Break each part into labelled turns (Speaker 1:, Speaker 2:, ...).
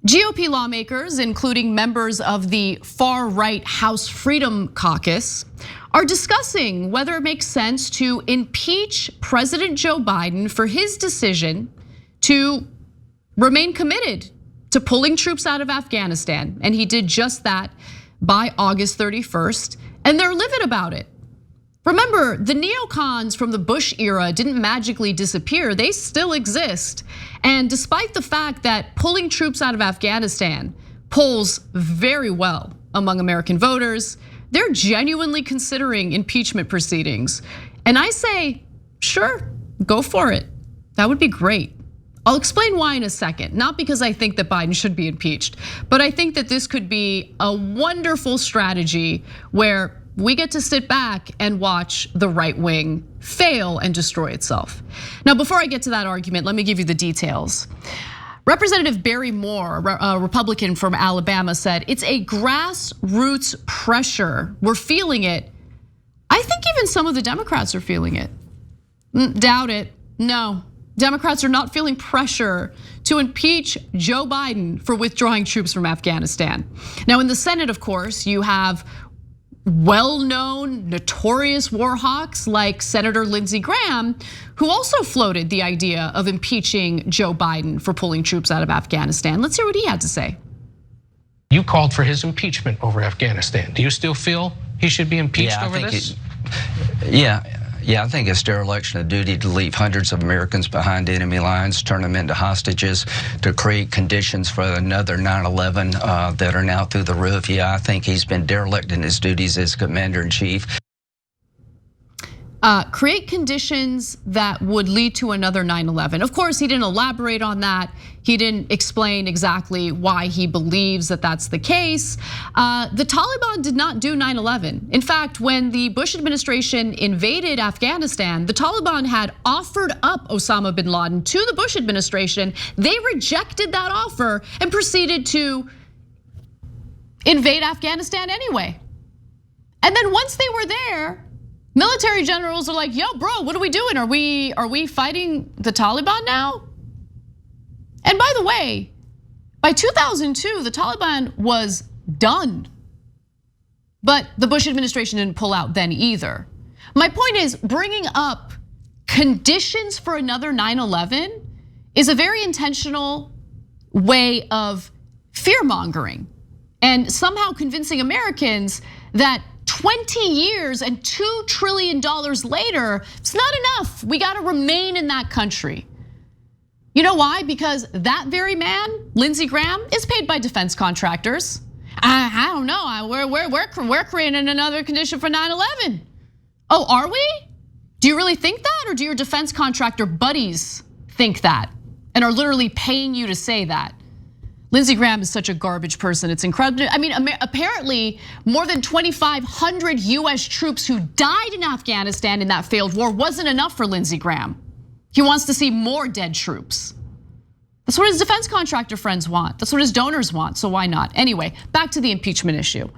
Speaker 1: GOP lawmakers, including members of the far-right House Freedom Caucus, are discussing whether it makes sense to impeach President Joe Biden for his decision to remain committed to pulling troops out of Afghanistan. And he did just that by August 31st, and they're livid about it. Remember, the neocons from the Bush era didn't magically disappear. They still exist. And despite the fact that pulling troops out of Afghanistan polls very well among American voters, they're genuinely considering impeachment proceedings. And I say, sure, go for it. That would be great. I'll explain why in a second, not because I think that Biden should be impeached, but I think that this could be a wonderful strategy where we get to sit back and watch the right wing fail and destroy itself. Now, before I get to that argument, let me give you the details. Representative Barry Moore, a Republican from Alabama, said it's a grassroots pressure. We're feeling it. I think even some of the Democrats are feeling it. Doubt it. No, Democrats are not feeling pressure to impeach Joe Biden for withdrawing troops from Afghanistan. Now, in the Senate, of course, you have well-known, notorious war hawks like Senator Lindsey Graham, who also floated the idea of impeaching Joe Biden for pulling troops out of Afghanistan. Let's hear what he had to say.
Speaker 2: You called for his impeachment over Afghanistan. Do you still feel he should be impeached over this?
Speaker 3: Yeah, I think it's dereliction of duty to leave hundreds of Americans behind enemy lines, turn them into hostages, to create conditions for another 9/11 that are now through the roof. Yeah, I think he's been derelict in his duties as commander-in-chief.
Speaker 1: Create conditions that would lead to another 9/11. Of course, he didn't elaborate on that. He didn't explain exactly why he believes that that's the case. The Taliban did not do 9/11. In fact, when the Bush administration invaded Afghanistan, the Taliban had offered up Osama bin Laden to the Bush administration. They rejected that offer and proceeded to invade Afghanistan anyway. And then once they were there, military generals are like, yo, bro, what are we doing? Are we fighting the Taliban now? And by the way, by 2002, the Taliban was done. But the Bush administration didn't pull out then either. My point is, bringing up conditions for another 9/11 is a very intentional way of fear-mongering and somehow convincing Americans that 20 years and $2 trillion later, it's not enough. We gotta remain in that country. You know why? Because that very man, Lindsey Graham, is paid by defense contractors. I don't know, we're creating another condition for 9/11. Oh, are we? Do you really think that? Or do your defense contractor buddies think that and are literally paying you to say that? Lindsey Graham is such a garbage person, it's incredible. I mean, apparently more than 2,500 US troops who died in Afghanistan in that failed war wasn't enough for Lindsey Graham. He wants to see more dead troops. That's what his defense contractor friends want. That's what his donors want, so why not? Anyway, back to the impeachment issue.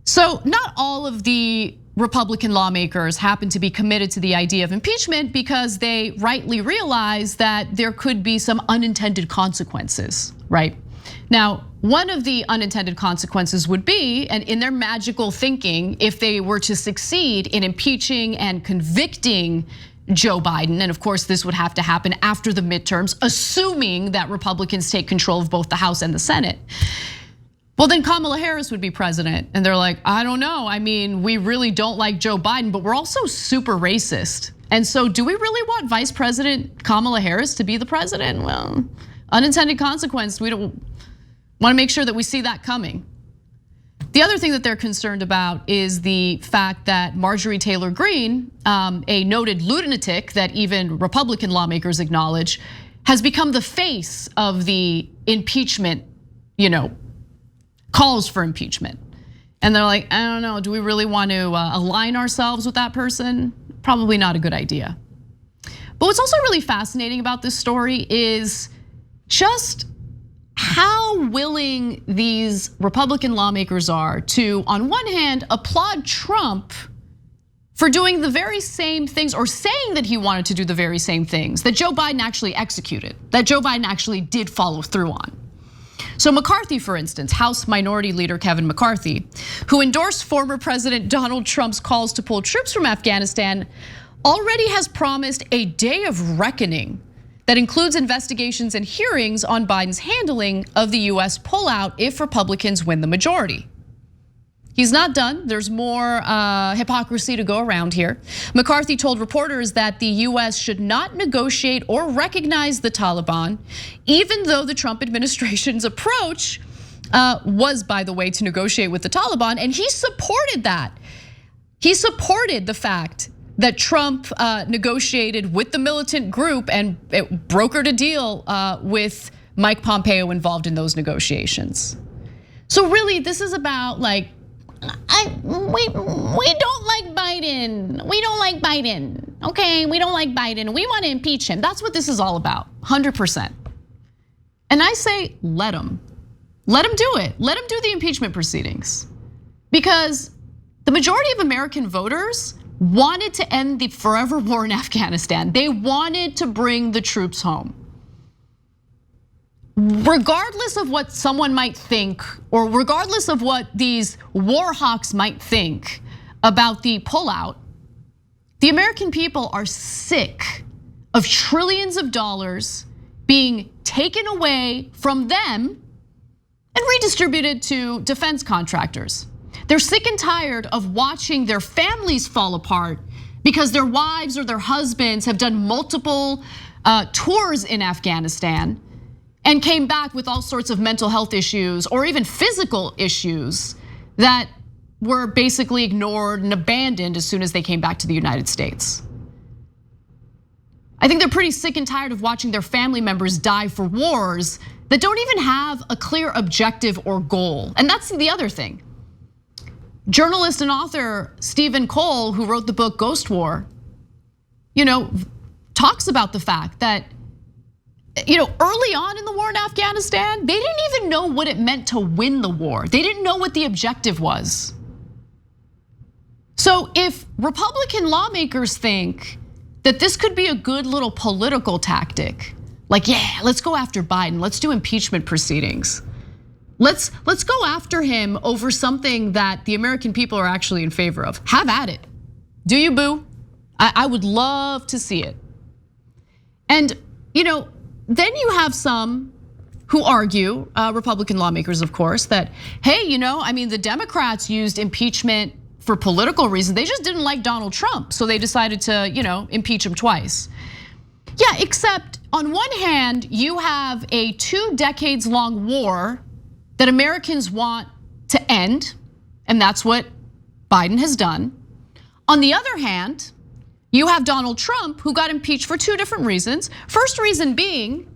Speaker 1: So not all of the Republican lawmakers happen to be committed to the idea of impeachment because they rightly realize that there could be some unintended consequences, right? Now, one of the unintended consequences would be, and in their magical thinking, if they were to succeed in impeaching and convicting Joe Biden, and of course this would have to happen after the midterms, assuming that Republicans take control of both the House and the Senate. Well, then Kamala Harris would be president. And they're like, I don't know. I mean, we really don't like Joe Biden, but we're also super racist. And so do we really want Vice President Kamala Harris to be the president? Well, unintended consequence, we don't want to make sure that we see that coming. The other thing that they're concerned about is the fact that Marjorie Taylor Greene, a noted lunatic that even Republican lawmakers acknowledge, has become the face of the impeachment, calls for impeachment. And they're like, I don't know, do we really want to align ourselves with that person? Probably not a good idea. But what's also really fascinating about this story is just how willing these Republican lawmakers are to, on one hand, applaud Trump for doing the very same things, or saying that he wanted to do the very same things that Joe Biden actually executed, that Joe Biden actually did follow through on. So McCarthy, for instance, House Minority Leader Kevin McCarthy, who endorsed former President Donald Trump's calls to pull troops from Afghanistan, already has promised a day of reckoning that includes investigations and hearings on Biden's handling of the US pullout if Republicans win the majority. He's not done. There's more hypocrisy to go around here. McCarthy told reporters that the US should not negotiate or recognize the Taliban, even though the Trump administration's approach was, by the way, to negotiate with the Taliban, and he supported that. He supported the fact that Trump negotiated with the militant group and it brokered a deal with Mike Pompeo involved in those negotiations. So really, this is about like, we don't like Biden. We don't like Biden. Okay, we don't like Biden. We want to impeach him. That's what this is all about, 100%. And I say, let him do it. Let him do the impeachment proceedings, because the majority of American voters wanted to end the forever war in Afghanistan. They wanted to bring the troops home. Regardless of what someone might think, or regardless of what these war hawks might think about the pullout, the American people are sick of trillions of dollars being taken away from them and redistributed to defense contractors. They're sick and tired of watching their families fall apart because their wives or their husbands have done multiple tours in Afghanistan and came back with all sorts of mental health issues or even physical issues that were basically ignored and abandoned as soon as they came back to the United States. I think they're pretty sick and tired of watching their family members die for wars that don't even have a clear objective or goal. And that's the other thing. Journalist and author Stephen Cole, who wrote the book Ghost War, talks about the fact that early on in the war in Afghanistan, they didn't even know what it meant to win the war. They didn't know what the objective was. So if Republican lawmakers think that this could be a good little political tactic, like, yeah, let's go after Biden, let's do impeachment proceedings. Let's go after him over something that the American people are actually in favor of. Have at it. Do you, boo? I would love to see it. And then you have some who argue, Republican lawmakers, of course, that, hey, the Democrats used impeachment for political reasons. They just didn't like Donald Trump, so they decided to, impeach him twice. Yeah, except on one hand, you have a 2 decades long war that Americans want to end, and that's what Biden has done. On the other hand, you have Donald Trump, who got impeached for 2 different reasons. First reason being,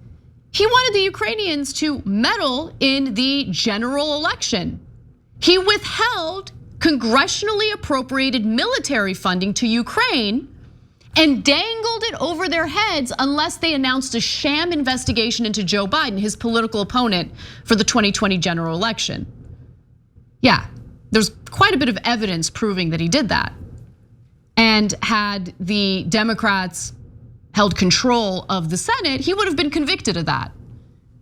Speaker 1: he wanted the Ukrainians to meddle in the general election. He withheld congressionally appropriated military funding to Ukraine and dangled it over their heads unless they announced a sham investigation into Joe Biden, his political opponent for the 2020 general election. Yeah, there's quite a bit of evidence proving that he did that. And had the Democrats held control of the Senate, he would have been convicted of that.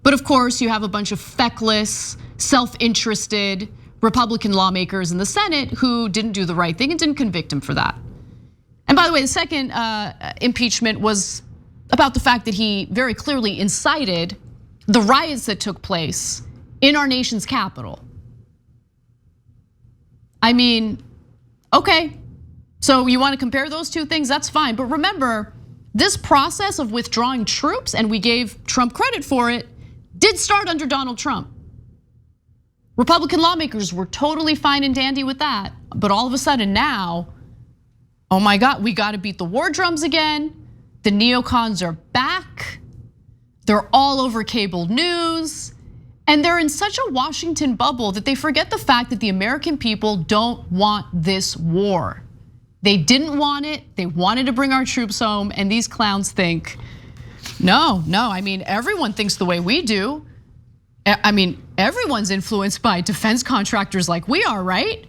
Speaker 1: But of course, you have a bunch of feckless, self-interested Republican lawmakers in the Senate who didn't do the right thing and didn't convict him for that. And by the way, the second impeachment was about the fact that he very clearly incited the riots that took place in our nation's capital. I mean, okay, so you want to compare those 2 things, that's fine. But remember, this process of withdrawing troops, and we gave Trump credit for it, did start under Donald Trump. Republican lawmakers were totally fine and dandy with that. But all of a sudden now, oh my God, we got to beat the war drums again. The neocons are back. They're all over cable news. And they're in such a Washington bubble that they forget the fact that the American people don't want this war. They didn't want it. They wanted to bring our troops home. And these clowns think, no, everyone thinks the way we do. Everyone's influenced by defense contractors like we are, right?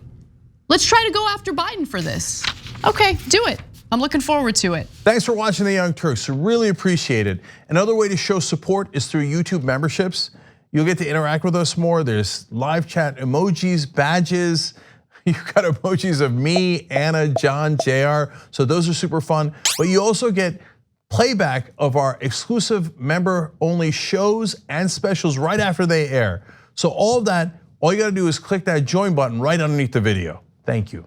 Speaker 1: Let's try to go after Biden for this. Okay, do it. I'm looking forward to it.
Speaker 4: Thanks for watching The Young Turks. I really appreciate it. Another way to show support is through YouTube memberships. You'll get to interact with us more. There's live chat emojis, badges. You've got emojis of me, Anna, John, JR. So those are super fun. But you also get playback of our exclusive member-only shows and specials right after they air. So all of that, all you gotta do is click that join button right underneath the video. Thank you.